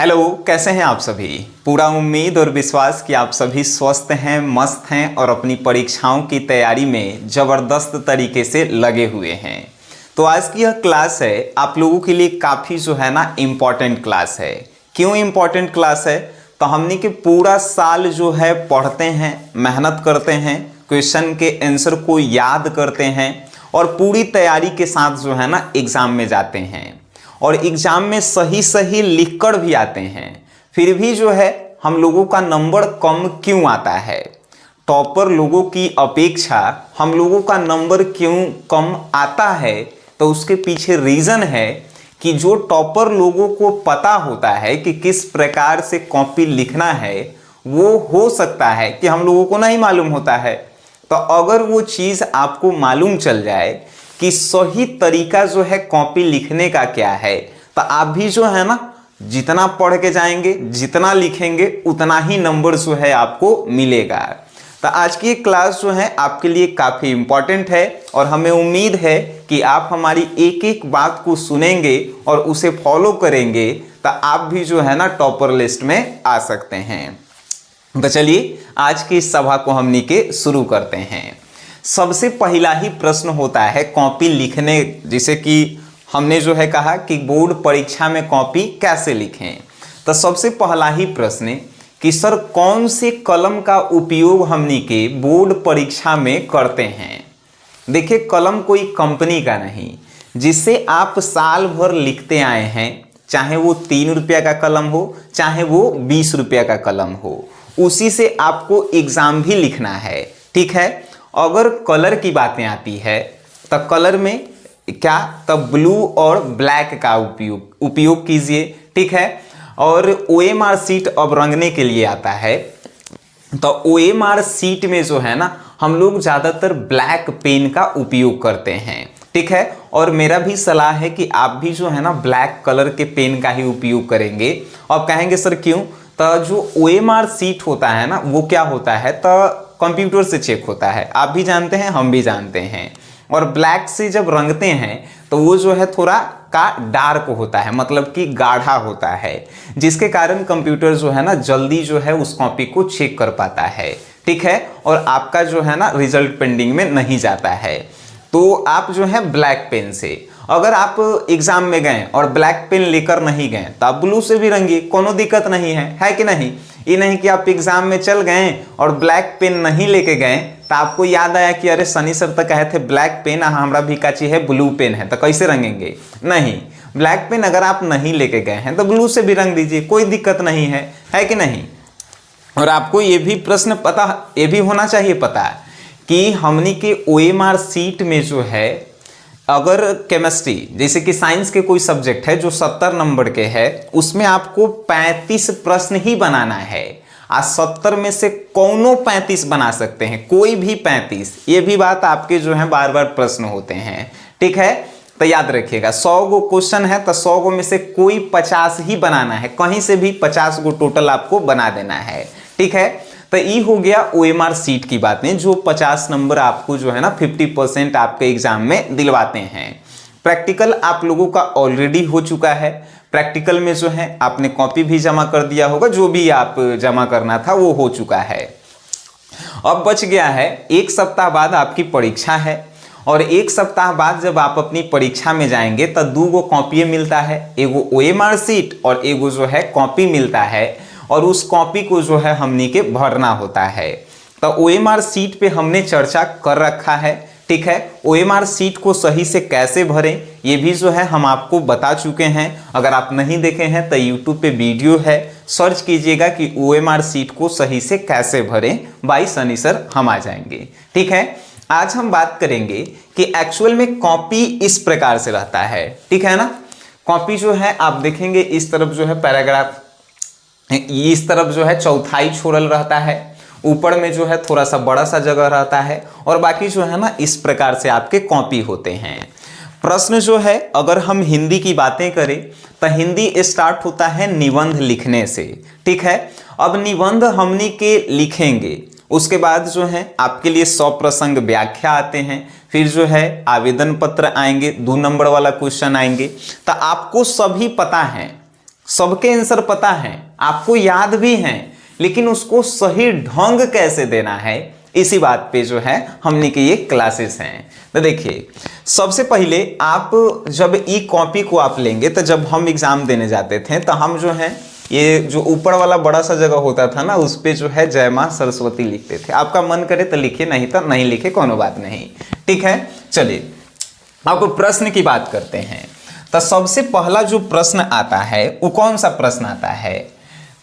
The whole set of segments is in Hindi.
हेलो, कैसे हैं आप सभी। पूरा उम्मीद और विश्वास कि आप सभी स्वस्थ हैं, मस्त हैं और अपनी परीक्षाओं की तैयारी में ज़बरदस्त तरीके से लगे हुए हैं। तो आज की यह क्लास है आप लोगों के लिए काफ़ी जो है ना इम्पॉर्टेंट क्लास है। क्यों इम्पॉर्टेंट क्लास है? तो हमने के पूरा साल जो है पढ़ते हैं, मेहनत करते हैं, क्वेश्चन के आंसर को याद करते हैं और पूरी तैयारी के साथ जो है ना एग्ज़ाम में जाते हैं और एग्ज़ाम में सही सही लिखकर भी आते हैं। फिर भी जो है हम लोगों का नंबर कम क्यों आता है? टॉपर लोगों की अपेक्षा हम लोगों का नंबर क्यों कम आता है? तो उसके पीछे रीज़न है कि जो टॉपर लोगों को पता होता है कि किस प्रकार से कॉपी लिखना है, वो हो सकता है कि हम लोगों को नहीं मालूम होता है। तो अगर वो चीज़ आपको मालूम चल जाए कि सही तरीका जो है कॉपी लिखने का क्या है, तो आप भी जो है ना जितना पढ़ के जाएंगे, जितना लिखेंगे, उतना ही नंबर जो है आपको मिलेगा। तो आज की क्लास जो है आपके लिए काफ़ी इम्पॉर्टेंट है और हमें उम्मीद है कि आप हमारी एक एक बात को सुनेंगे और उसे फॉलो करेंगे, तो आप भी जो है ना टॉपर लिस्ट में आ सकते हैं। तो चलिए आज की इस सभा को हमनी के शुरू करते हैं। सबसे पहला ही प्रश्न होता है कॉपी लिखने, जैसे कि हमने जो है कहा कि बोर्ड परीक्षा में कॉपी कैसे लिखें। तो सबसे पहला ही प्रश्न कि सर कौन से कलम का उपयोग हमनी के बोर्ड परीक्षा में करते हैं। देखिए, कलम कोई कंपनी का नहीं, जिससे आप साल भर लिखते आए हैं, चाहे वो 3 रुपया का कलम हो, चाहे वो 20 रुपया का कलम हो, उसी से आपको एग्ज़ाम भी लिखना है। ठीक है। अगर कलर की बातें आती है तो कलर में क्या, तब ब्लू और ब्लैक का उपयोग कीजिए। ठीक है। और OMR सीट अब रंगने के लिए आता है, तो OMR सीट में जो है ना हम लोग ज़्यादातर ब्लैक पेन का उपयोग करते हैं। ठीक है। और मेरा भी सलाह है कि आप भी जो है ना ब्लैक कलर के पेन का ही उपयोग करेंगे। अब कहेंगे सर क्यों? तो जो OMR सीट होता है ना, वो क्या होता है, तो कंप्यूटर से चेक होता है। आप भी जानते हैं, हम भी जानते हैं। और ब्लैक से जब रंगते हैं तो वो जो है थोड़ा का डार्क होता है, मतलब कि गाढ़ा होता है, जिसके कारण कंप्यूटर जो है ना जल्दी जो है उस कॉपी को चेक कर पाता है। ठीक है। और आपका जो है ना रिजल्ट पेंडिंग में नहीं जाता है। तो आप जो है ब्लैक पेन से, अगर आप एग्जाम में गए और ब्लैक पेन लेकर नहीं गए तो आप ब्लू से भी रंगिए, कोनो दिक्कत नहीं है कि नहीं। ये नहीं कि आप एग्जाम में चल गए और ब्लैक पेन नहीं लेके गए तो आपको याद आया कि अरे सनी सर तो कहे थे ब्लैक पेन, हमारा भी का चाहिए ब्लू पेन है, तो कैसे रंगेंगे? नहीं, ब्लैक पेन अगर आप नहीं लेके गए हैं तो ब्लू से भी रंग दीजिए, कोई दिक्कत नहीं है कि नहीं। और आपको ये भी प्रश्न पता, ये भी होना चाहिए पता कि हमनी के OMR सीट में जो है, अगर केमिस्ट्री जैसे कि साइंस के कोई सब्जेक्ट है जो 70 नंबर के है, उसमें आपको 35 प्रश्न ही बनाना है। आज 70 में से कौनों 35 बना सकते हैं, कोई भी 35। ये भी बात आपके जो है बार बार प्रश्न होते हैं। ठीक है। तो याद रखिएगा 100 गो क्वेश्चन है तो 100 गो में से कोई 50 ही बनाना है, कहीं से भी 50 गो टोटल आपको बना देना है। ठीक है। तो ये हो गया OMR सीट की बातें, जो 50 नंबर आपको जो है ना 50% आपके एग्जाम में दिलवाते हैं। प्रैक्टिकल आप लोगों का ऑलरेडी हो चुका है। प्रैक्टिकल में जो है आपने कॉपी भी जमा कर दिया होगा, जो भी आप जमा करना था वो हो चुका है। अब बच गया है 1 सप्ताह बाद आपकी परीक्षा है, और 1 सप्ताह बाद जब आप अपनी परीक्षा में जाएंगे तो 2 गो कॉपी मिलता है, एगो OMR सीट और एगो जो है कॉपी मिलता है, और उस कॉपी को जो है हमनी के भरना होता है। तो OMR सीट पे हमने चर्चा कर रखा है। ठीक है। OMR सीट को सही से कैसे भरें ये भी जो है हम आपको बता चुके हैं। अगर आप नहीं देखे हैं तो YouTube पे वीडियो है, सर्च कीजिएगा कि OMR सीट को सही से कैसे भरें, बाय सनी सर हम आ जाएंगे। ठीक है। आज हम बात करेंगे कि एक्चुअल में कॉपी इस प्रकार से रहता है। ठीक है ना। कॉपी जो है आप देखेंगे इस तरफ जो है पैराग्राफ, इस तरफ जो है चौथाई छोड़ल रहता है, ऊपर में जो है थोड़ा सा बड़ा सा जगह रहता है, और बाकी जो है ना इस प्रकार से आपके कॉपी होते हैं। प्रश्न जो है, अगर हम हिंदी की बातें करें तो हिंदी स्टार्ट होता है निबंध लिखने से। ठीक है। अब निबंध हमनी के लिखेंगे, उसके बाद जो है आपके लिए 100 प्रसंग व्याख्या आते हैं, फिर जो है आवेदन पत्र आएंगे, 2 नंबर वाला क्वेश्चन आएंगे। तो आपको सभी पता है सबके आंसर पता है, आपको याद भी हैं, लेकिन उसको सही ढंग कैसे देना है, इसी बात पे जो है हमने के ये क्लासेस हैं। तो देखिए, सबसे पहले आप जब ई कॉपी को आप लेंगे, तो जब हम एग्जाम देने जाते थे तो हम जो है ये जो ऊपर वाला बड़ा सा जगह होता था ना, उस पे जो है जय मां सरस्वती लिखते थे। आपका मन करे तो लिखिए, नहीं तो नहीं लिखे, कोनो बात नहीं, ठीक है। चलिए अब प्रश्न की बात करते हैं। तो सबसे पहला जो प्रश्न आता है वो कौन सा प्रश्न आता है,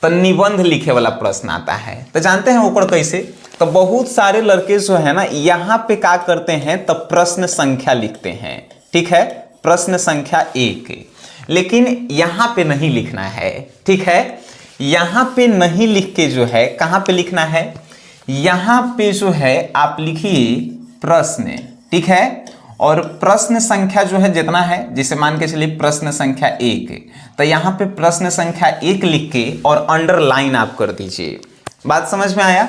तो निबंध लिखे वाला प्रश्न आता है। तो जानते हैं ऊपर कैसे, तो बहुत सारे लड़के जो है ना यहाँ पे क्या करते हैं, तो प्रश्न संख्या लिखते हैं, ठीक है, प्रश्न संख्या 1, लेकिन यहाँ पे नहीं लिखना है, ठीक है। यहाँ पे नहीं लिख के जो है कहाँ पे लिखना है, यहाँ पे जो है आप लिखिए प्रश्न, ठीक है। और प्रश्न संख्या जो है जितना है, जिसे मान के चलिए प्रश्न संख्या 1, तो यहाँ पे प्रश्न संख्या 1 लिख के और अंडरलाइन आप कर दीजिए। बात समझ में आया,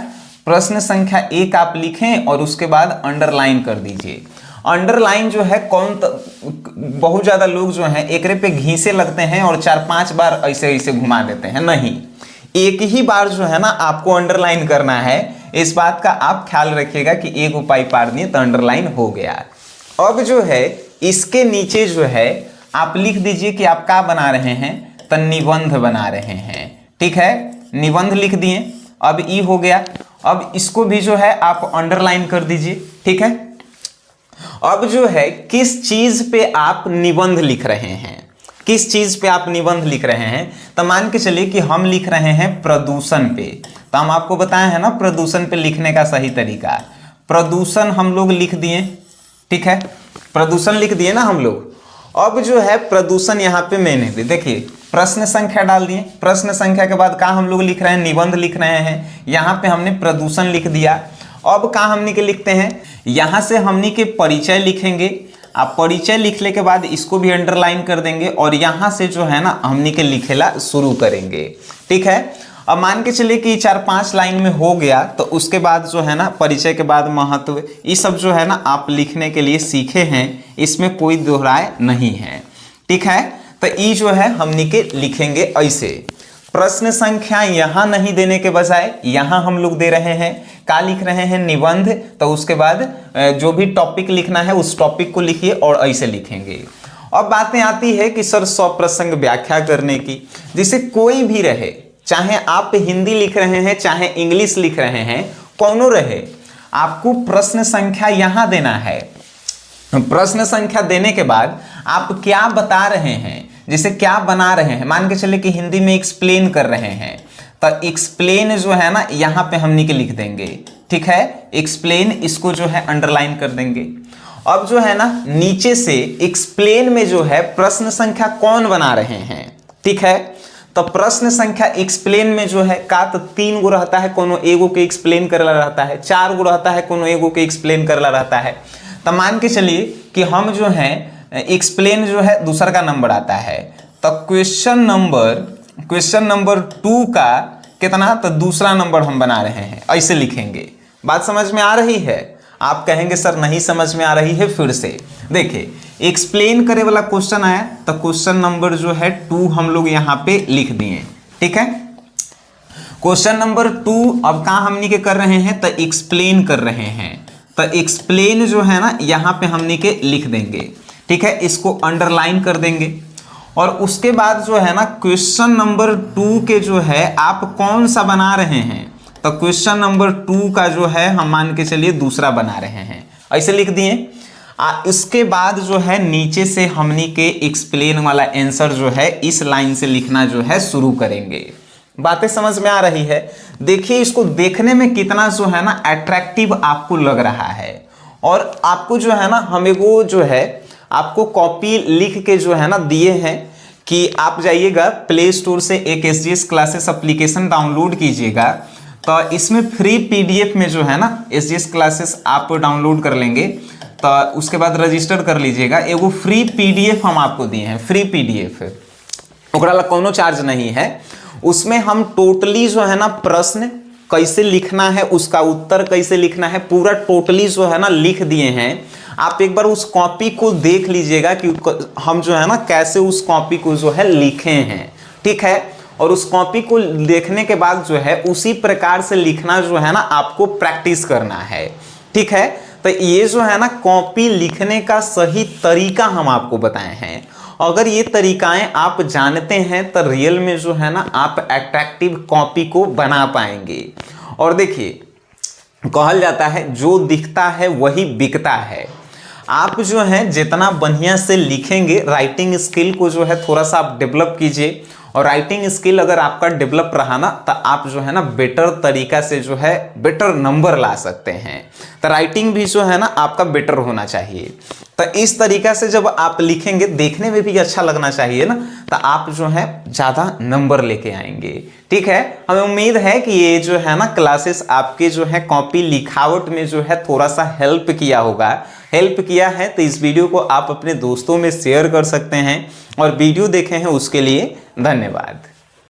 प्रश्न संख्या 1 आप लिखें और उसके बाद अंडरलाइन कर दीजिए। अंडरलाइन जो है बहुत ज़्यादा लोग जो हैं एकरे पे घीसे लगते हैं और 4-5 बार ऐसे ऐसे घुमा देते हैं, नहीं, एक ही बार जो है ना आपको अंडरलाइन करना है। इस बात का आप ख्याल रखिएगा कि एक उपाय पार दिए तो अंडरलाइन हो गया। अब जो है इसके नीचे जो है आप लिख दीजिए कि आप क्या बना रहे हैं, तो निबंध बना रहे हैं, ठीक है, निबंध लिख दिए। अब ई हो गया, अब इसको भी जो है आप अंडरलाइन कर दीजिए, ठीक है। अब जो है किस चीज पे आप निबंध लिख रहे हैं, किस चीज पे आप निबंध लिख रहे हैं, तो मान के चलिए कि हम लिख रहे हैं प्रदूषण पे। तो हम आपको बताए हैं ना प्रदूषण पे लिखने का सही तरीका, प्रदूषण हम लोग लिख दिए, ठीक है, प्रदूषण लिख दिए ना हम लोग। अब जो है प्रदूषण यहाँ पे मैंने भी देखिए प्रश्न संख्या डाल दिए, प्रश्न संख्या के बाद कहाँ हम लोग लिख रहे हैं, निबंध लिख रहे हैं, यहाँ पे हमने प्रदूषण लिख दिया। अब कहाँ हमने के लिखते हैं, यहाँ से हमने के परिचय लिखेंगे। आप परिचय लिखने के बाद इसको भी अंडरलाइन कर देंगे और यहाँ से जो है ना हमने के लिखेला शुरू करेंगे, ठीक है। अब मान के चलिए कि 4-5 लाइन में हो गया, तो उसके बाद जो है ना परिचय के बाद महत्व, ये सब जो है ना आप लिखने के लिए सीखे हैं, इसमें कोई दोहराए नहीं है, ठीक है। तो ये जो है हमने के लिखेंगे ऐसे। प्रश्न संख्या यहाँ नहीं देने के बजाय यहाँ हम लोग दे रहे हैं, क्या लिख रहे हैं, निबंध। तो उसके बाद जो भी टॉपिक लिखना है उस टॉपिक को लिखिए और ऐसे लिखेंगे। अब बातें आती है कि सर स्वप्रसंग व्याख्या करने की, जिसे कोई भी रहे, चाहे आप हिंदी लिख रहे हैं चाहे इंग्लिश लिख रहे हैं, कौनो रहे, आपको प्रश्न संख्या यहाँ देना है। प्रश्न संख्या देने के बाद आप क्या बता रहे हैं, जैसे क्या बना रहे हैं, मान के चले कि हिंदी में एक्सप्लेन कर रहे हैं, तो एक्सप्लेन जो है ना यहाँ पे हमने के लिख देंगे, ठीक है, एक्सप्लेन, इसको जो है अंडरलाइन कर देंगे। अब जो है ना नीचे से एक्सप्लेन में जो है प्रश्न संख्या कौन बना रहे हैं, ठीक है। तो प्रश्न संख्या एक्सप्लेन में जो है का तो 3 गो रहता है, कोनो एगो के एक्सप्लेन करला रहता है, 4 गो रहता है, कोनो एगो के एक्सप्लेन करला रहता है। तो मान के चलिए कि हम जो है एक्सप्लेन जो है दूसरा का नंबर आता है, तो क्वेश्चन नंबर 2 का कितना, तो दूसरा नंबर हम बना रहे हैं, ऐसे लिखेंगे। बात समझ में आ रही है? आप कहेंगे सर नहीं समझ में आ रही है, फिर से देखिए, एक्सप्लेन करे वाला क्वेश्चन आया तो क्वेश्चन नंबर जो है 2 हम लोग यहाँ पे लिख दिए, ठीक है। क्वेश्चन नंबर 2 अब कहाँ हमनी के कर रहे हैं, तो एक्सप्लेन कर रहे हैं, तो एक्सप्लेन जो है ना यहाँ पे हमनी के लिख देंगे, ठीक है, इसको अंडरलाइन कर देंगे। और उसके बाद जो है ना क्वेश्चन नंबर 2 के जो है आप कौन सा बना रहे हैं, तो क्वेश्चन नंबर 2 का जो है हम मान के चलिए दूसरा बना रहे हैं, ऐसे लिख दिए। इसके बाद जो है नीचे से हमनी के एक्सप्लेन वाला आंसर जो है इस लाइन से लिखना जो है शुरू करेंगे। बातें समझ में आ रही है? देखिए इसको देखने में कितना जो है ना अट्रैक्टिव आपको लग रहा है। और आपको जो है ना हम एगो जो है आपको कॉपी लिख के जो है ना दिए हैं कि आप जाइएगा प्ले स्टोर से एक SGS क्लासेस एप्लीकेशन डाउनलोड कीजिएगा, तो इसमें फ्री PDF में जो है ना SGS क्लासेस आप डाउनलोड कर लेंगे, तो उसके बाद रजिस्टर कर लीजिएगा। एगो फ्री PDF हम आपको दिए हैं, फ्री PDF, ओकरा ला कोनो चार्ज नहीं है। उसमें हम टोटली जो है ना प्रश्न कैसे लिखना है, उसका उत्तर कैसे लिखना है, पूरा टोटली जो है ना लिख दिए हैं। आप एक बार उस कॉपी को देख लीजिएगा कि हम जो है ना कैसे उस कॉपी को जो है लिखे हैं। ठीक है। और उस कॉपी को देखने के बाद जो है उसी प्रकार से लिखना जो है ना आपको प्रैक्टिस करना है, ठीक है। तो ये जो है ना कॉपी लिखने का सही तरीका हम आपको बताए हैं। अगर ये तरीकाएं आप जानते हैं तो रियल में जो है ना आप अट्रैक्टिव कॉपी को बना पाएंगे। और देखिए कहल जाता है जो दिखता है वही बिकता है। आप जो है जितना बढ़िया से लिखेंगे, राइटिंग स्किल को जो है थोड़ा सा आप डेवलप कीजिए। और राइटिंग स्किल अगर आपका डेवलप रहा ना तो आप जो है ना बेटर तरीका से जो है बेटर नंबर ला सकते हैं। तो राइटिंग भी जो है ना आपका बेटर होना चाहिए। तो इस तरीका से जब आप लिखेंगे, देखने में भी अच्छा लगना चाहिए ना, तो आप जो है ज़्यादा नंबर लेके आएंगे, ठीक है। हमें उम्मीद है कि ये जो है ना क्लासेस आपके जो है कॉपी लिखावट में जो है थोड़ा सा हेल्प किया होगा। हेल्प किया है तो इस वीडियो को आप अपने दोस्तों में शेयर कर सकते हैं। और वीडियो देखे हैं उसके लिए धन्यवाद।